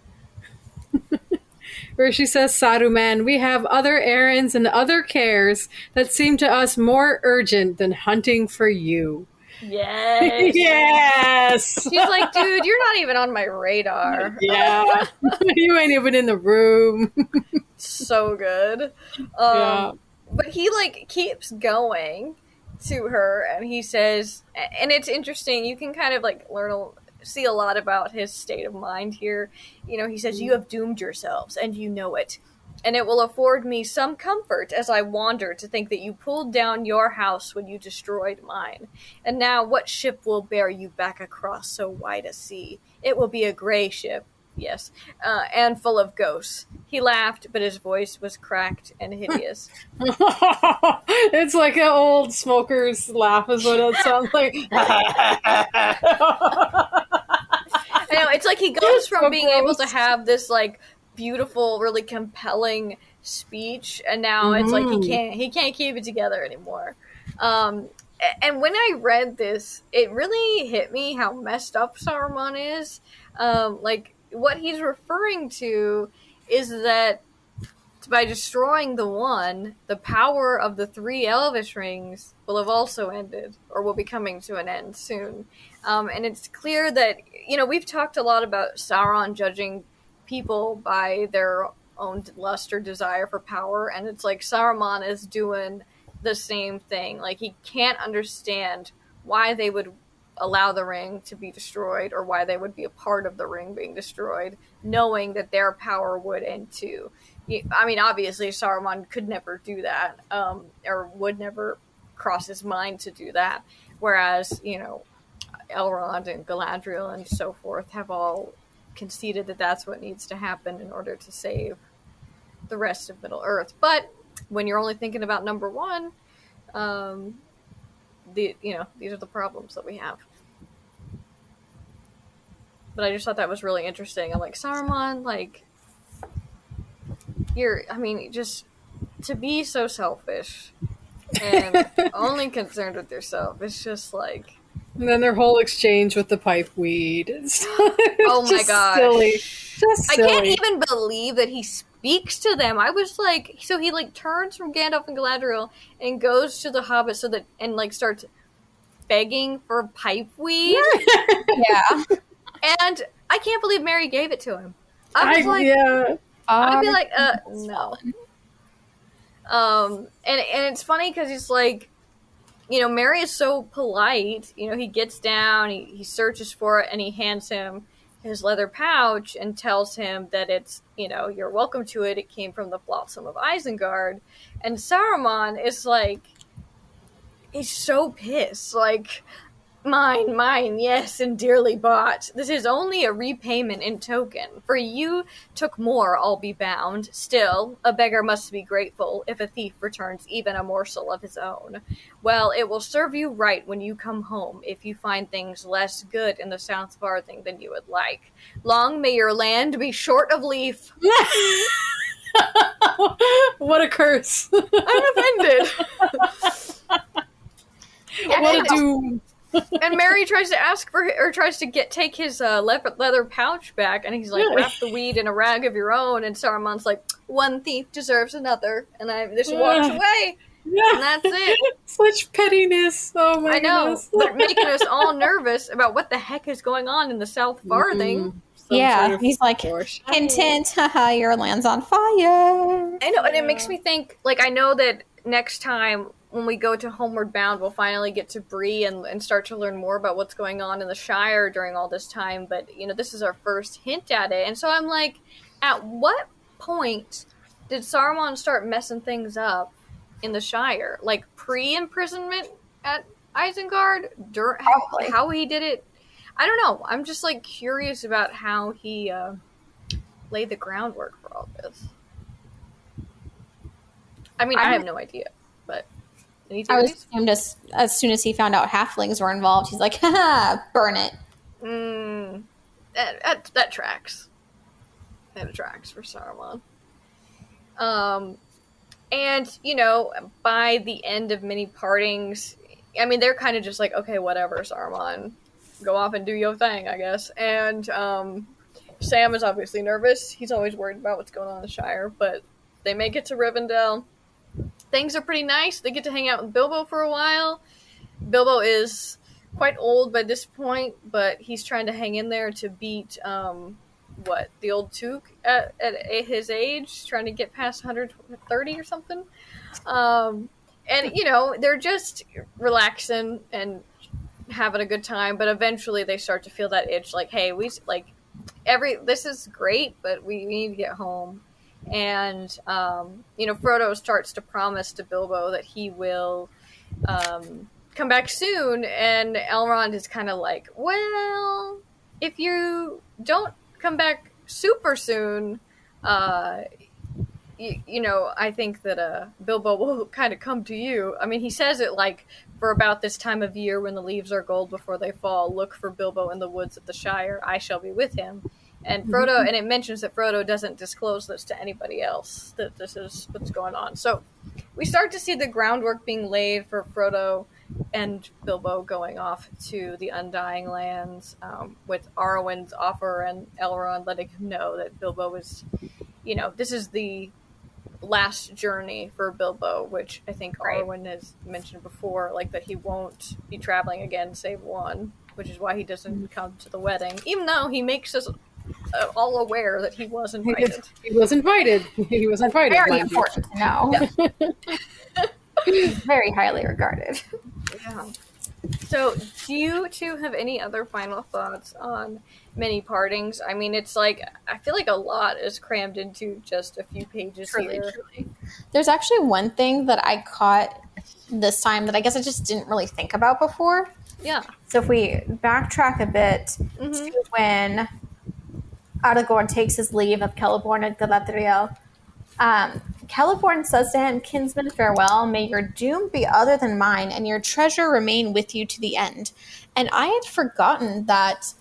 Where she says, "Saruman, we have other errands and other cares that seem to us more urgent than hunting for you." Yes. Yes. She's like, "Dude, you're not even on my radar." Yeah. You ain't even in the room. So good. But he keeps going to her, and he says, and it's interesting, you can kind of see a lot about his state of mind here. He says, "You have doomed yourselves, and you know it. And it will afford me some comfort as I wander to think that you pulled down your house when you destroyed mine. And now what ship will bear you back across so wide a sea? It will be a gray ship, yes, and full of ghosts." He laughed, but his voice was cracked and hideous. It's like an old smoker's laugh is what it sounds like. I know, it's like he goes from being able to have this beautiful, really compelling speech, and now it's like he can't keep it together anymore. And when I read this, it really hit me how messed up Saruman is. What he's referring to is that by destroying the one, the power of the 3 Elvish rings will have also ended, or will be coming to an end soon. And it's clear that, we've talked a lot about Sauron judging people by their own lust or desire for power, and it's like Saruman is doing the same thing. He can't understand why they would allow the ring to be destroyed, or why they would be a part of the ring being destroyed, knowing that their power would end too. I mean, obviously Saruman could never do that, or would never cross his mind to do that, whereas, Elrond and Galadriel and so forth have all conceded that that's what needs to happen in order to save the rest of Middle Earth. But when you're only thinking about number one, these are the problems that we have. But I just thought that was really interesting. I'm like, Saruman, like, just to be so selfish and only concerned with yourself. It's just like. And then their whole exchange with the pipe weed. Oh my gosh. Silly. Just silly. I can't even believe that he speaks to them. I was like, so he like turns from Gandalf and Galadriel and goes to the Hobbit and like starts begging for pipe weed. Yeah. And I can't believe Mary gave it to him. I was like, yeah. I'd be like, no. And it's funny because he's like, Mary is so polite. He gets down, he searches for it, and he hands him his leather pouch and tells him that it's, you're welcome to it. It came from the Blossom of Isengard. And Saruman is like, he's so pissed. Like, mine, yes, and dearly bought. This is only a repayment in token. For you took more, I'll be bound. Still, a beggar must be grateful if a thief returns even a morsel of his own. Well, it will serve you right when you come home if you find things less good in the South Farthing than you would like. Long may your land be short of leaf. What a curse. I'm offended. What a doom. And Mary tries to take his leather pouch back, and he's like, wrap the weed in a rag of your own. And Saruman's like, one thief deserves another, and just walks away. And that's it. Such pettiness. Oh my goodness. I know, but making us all nervous about what the heck is going on in the South Farthing. Yeah, he's like, hint, hint, haha, your land's on fire. I know, and it makes me think, like, I know that next time when we go to Homeward Bound, we'll finally get to Bree and start to learn more about what's going on in the Shire during all this time. But, this is our first hint at it. And so I'm like, at what point did Saruman start messing things up in the Shire? Like, pre-imprisonment at Isengard? How he did it? I don't know. I'm just, like, curious about how he laid the groundwork for all this. I mean, I have no idea, but... I was assumed as soon as he found out halflings were involved, he's like, haha, burn it. That tracks. That tracks for Saruman. And, by the end of many partings, I mean, they're kind of just like, okay, whatever, Saruman. Go off and do your thing, I guess. And Sam is obviously nervous. He's always worried about what's going on in the Shire, but they make it to Rivendell. Things are pretty nice. They get to hang out with Bilbo for a while. Bilbo is quite old by this point, but he's trying to hang in there to beat, the old Took at his age, trying to get past 130 or something. And, they're just relaxing and having a good time, but eventually they start to feel that itch, like, hey, this is great, but we need to get home. And, Frodo starts to promise to Bilbo that he will come back soon, and Elrond is kind of like, well, if you don't come back super soon, I think that Bilbo will kind of come to you. I mean, he says it like, for about this time of year when the leaves are gold before they fall, look for Bilbo in the woods of the Shire. I shall be with him. And Frodo, and it mentions that Frodo doesn't disclose this to anybody else, that this is what's going on. So we start to see the groundwork being laid for Frodo and Bilbo going off to the Undying Lands, with Arwen's offer and Elrond letting him know that Bilbo is, this is the last journey for Bilbo, which I think Arwen has mentioned before, like that he won't be traveling again save one, which is why he doesn't come to the wedding, even though he makes us all aware that he was invited. He was invited. Very important to know. Yeah. Very highly regarded. Yeah. So, do you two have any other final thoughts on many partings? I mean, it's like, I feel like a lot is crammed into just a few pages here. Truly. There's actually one thing that I caught this time that I guess I just didn't really think about before. Yeah. So if we backtrack a bit to when Aragorn takes his leave of Celeborn and Galadriel, Celeborn says to him, "Kinsman, farewell. May your doom be other than mine, and your treasure remain with you to the end." And I had forgotten that,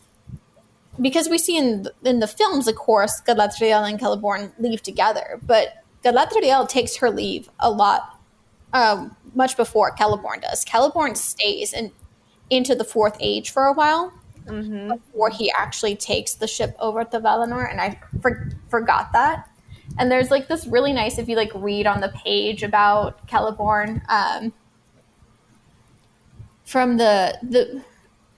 because we see in the films, of course, Galadriel and Celeborn leave together, but Galadriel takes her leave a lot, much before Celeborn does. Celeborn stays into the Fourth Age for a while before he actually takes the ship over to Valinor, and I forgot that. And there's like this really nice, if you like read on the page about Celeborn, from the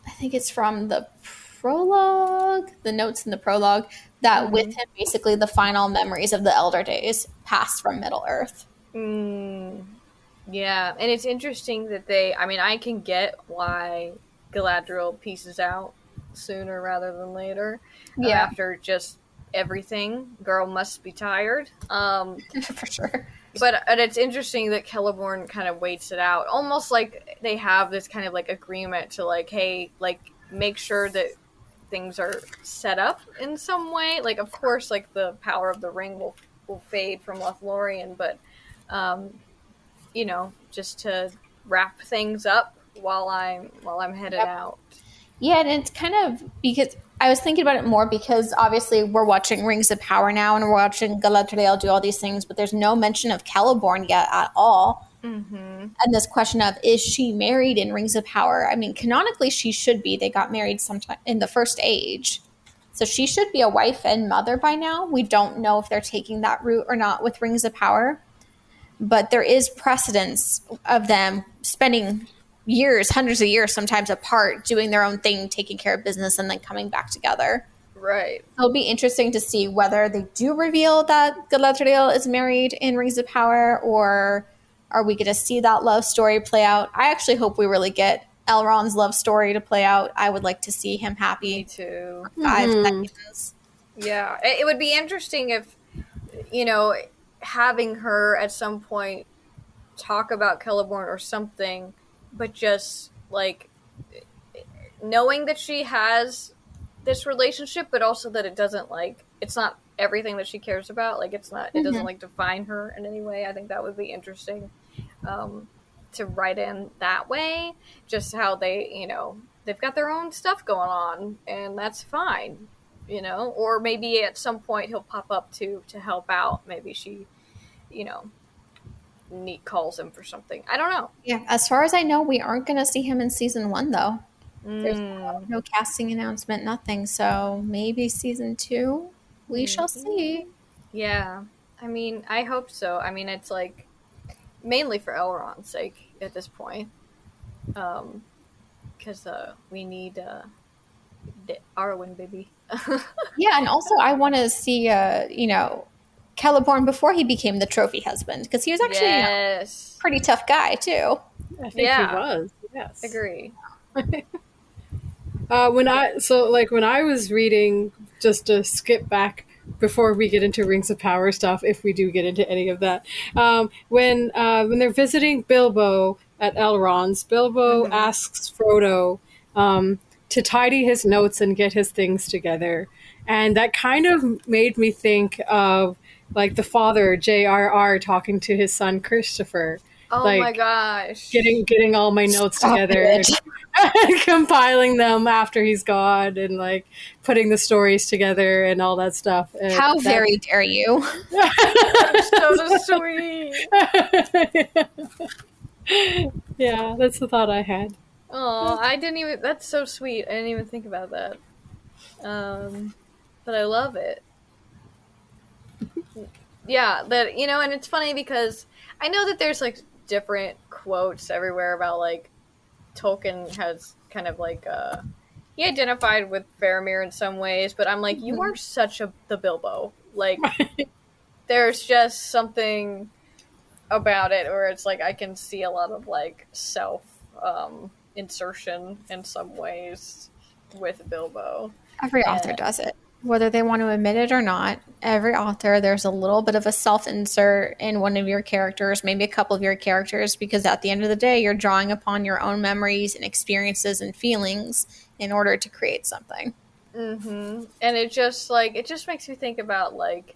I think it's from the prologue, the notes in the prologue, that with him basically the final memories of the Elder Days passed from Middle Earth. Yeah, and it's interesting that I can get why Galadriel pieces out sooner rather than later. After just everything. Girl must be tired. For sure. But it's interesting that Celeborn kind of waits it out. Almost like they have this kind of like agreement to like, hey, like make sure that things are set up in some way. Like, of course, like the power of the ring will fade from Lothlorien, but just to wrap things up while I'm headed out. Yeah, and it's kind of, because I was thinking about it more because obviously we're watching Rings of Power now and we're watching Galadriel do all these things, but there's no mention of Celeborn yet at all. And this question of, is she married in Rings of Power? I mean, canonically she should be. They got married sometime in the First Age. So she should be a wife and mother by now. We don't know if they're taking that route or not with Rings of Power. But there is precedence of them spending years, hundreds of years, sometimes apart, doing their own thing, taking care of business, and then coming back together. Right. It'll be interesting to see whether they do reveal that Galadriel is married in Rings of Power, or are we going to see that love story play out? I actually hope we really get Elrond's love story to play out. I would like to see him happy. Me too. For 5 seconds. Yeah. It would be interesting if, having her at some point talk about Celeborn or something, but just like knowing that she has this relationship, but also that it doesn't it's not everything that she cares about. Like it doesn't define her in any way. I think that would be interesting to write in that way, just how they, they've got their own stuff going on and that's fine, or maybe at some point he'll pop up to help out. Maybe she, calls him for something. I don't know. Yeah, as far as I know, we aren't going to see him in season 1, though. There's no casting announcement, nothing. So maybe season 2, we shall see. Yeah, I mean, I hope so. I mean, it's like mainly for Elrond's sake at this point, because we need the Arwen baby. Yeah, and also I want to see, Celeborn before he became the trophy husband, because he was actually a pretty tough guy too. I think he was. Yes, agree. When I was reading, just to skip back before we get into Rings of Power stuff, if we do get into any of that, when they're visiting Bilbo at Elrond's, Bilbo asks Frodo to tidy his notes and get his things together, and that kind of made me think of like the father J.R.R. talking to his son Christopher. Oh my gosh! Getting all my notes together and compiling them after he's gone, and like putting the stories together and all that stuff. And how very dare you! So sweet. Yeah, that's the thought I had. Oh, I didn't even. That's so sweet. I didn't even think about that. But I love it. Yeah, and it's funny because I know that there's like different quotes everywhere about like Tolkien has kind of like he identified with Faramir in some ways, but I'm like, you are such the Bilbo. Like there's just something about it where it's like I can see a lot of like self insertion in some ways with Bilbo. Every author does it. Whether they want to admit it or not, every author, there's a little bit of a self-insert in one of your characters, maybe a couple of your characters, because at the end of the day, you're drawing upon your own memories and experiences and feelings in order to create something. And it just makes me think about like,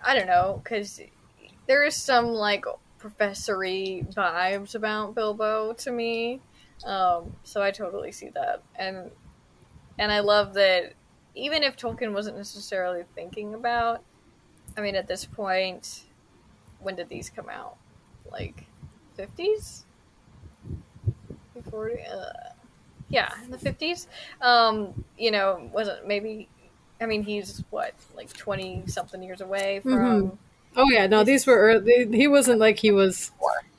I don't know, because there is some, like, professory vibes about Bilbo to me. So I totally see that. And I love that even if Tolkien wasn't necessarily thinking about, I mean, at this point, when did these come out? Like, 50s? 40? Yeah, in the 50s. Wasn't maybe, I mean, he's what, like 20 something years away from. Mm-hmm. Oh yeah, no, these were early. He wasn't like he was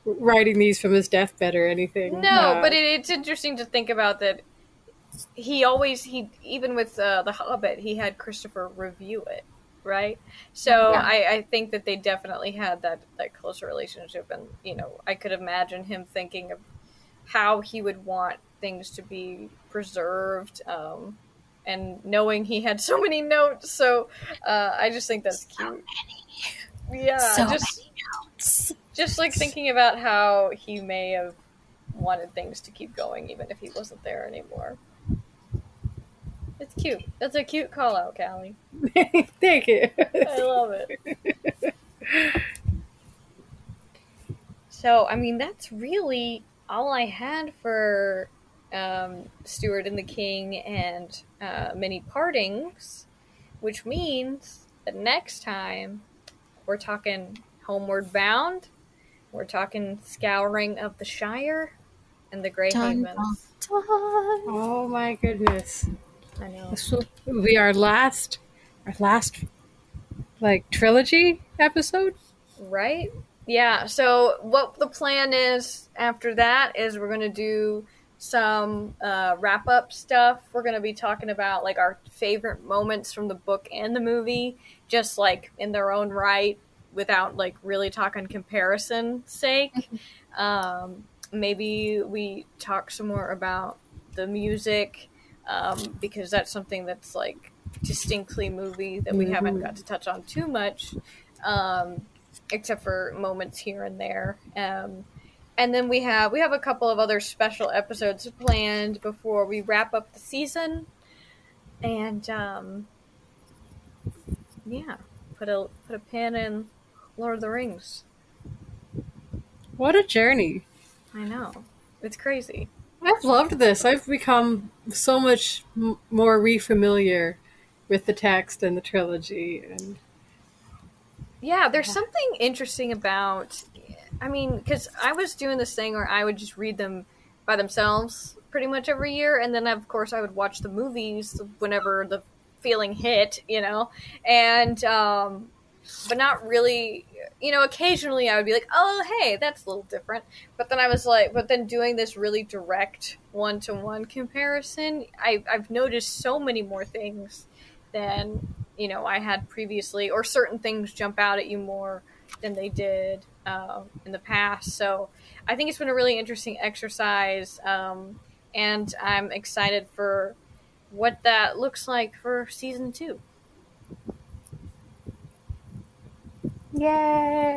writing these from his deathbed or anything. No, but it's interesting to think about that. He even with The Hobbit, he had Christopher review it, right? So Yeah. I think that they definitely had that closer relationship, and I could imagine him thinking of how he would want things to be preserved, and knowing he had so many notes. So I just think that's cute. Yeah, many notes. Just like thinking about how he may have wanted things to keep going even if he wasn't there anymore. It's cute. That's a cute call out, Callie. Thank you. I love it. So, I mean, that's really all I had for Stuart and the King and Many Partings, which means that next time we're talking Homeward Bound, we're talking Scouring of the Shire, and the Grey Havens. Oh my goodness. I know. This will be our last like trilogy episode. Right? Yeah, so what the plan is after that is we're going to do some wrap-up stuff. We're going to be talking about like our favorite moments from the book and the movie, just like in their own right, without like really talking comparison sake. Maybe we talk some more about the music, because that's something that's like distinctly movie that we haven't got to touch on too much, except for moments here and there. And then we have a couple of other special episodes planned before we wrap up the season. And yeah, put a pin in Lord of the Rings. What a journey. I know. It's crazy. I've loved this. I've become so much more refamiliar with the text and the trilogy. And yeah, there's something interesting about, I mean, because I was doing this thing where I would just read them by themselves pretty much every year, and then of course I would watch the movies whenever the feeling hit, and but not really, occasionally I would be like, oh, hey, that's a little different. But then I was like, doing this really direct one-to-one comparison, I've noticed so many more things than, I had previously, or certain things jump out at you more than they did in the past. So I think it's been a really interesting exercise, and I'm excited for what that looks like for season 2. Yay!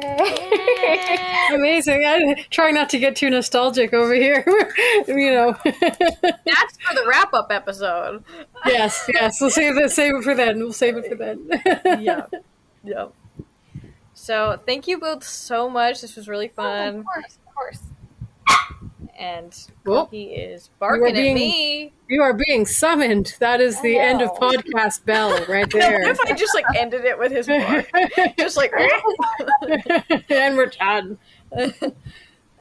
Amazing. I try not to get too nostalgic over here. That's for the wrap-up episode. Yes. We'll save it for then. Yeah. So thank you both so much. This was really fun. Oh, of course. And Corky is barking at me. You are being summoned. That is the end of podcast bell right there. What if I just ended it with his bark? Just like, and we're done. I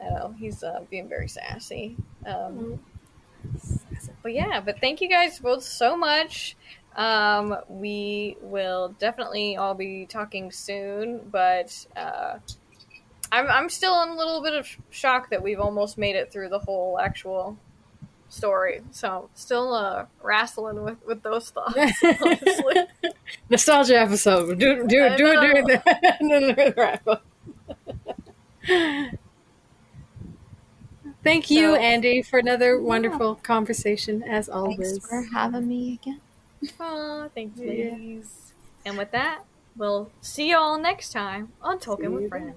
know, he's being very sassy. But thank you guys both so much. We will definitely all be talking soon, but I'm still in a little bit of shock that we've almost made it through the whole actual story. So still wrestling with those thoughts, honestly. Nostalgia episode. Do it during the wrap up. Thank you, Andy, for another wonderful conversation, as always. Thanks for having me again. Aw, thanks, ladies. And with that, we'll see you all next time on Talking with Friends.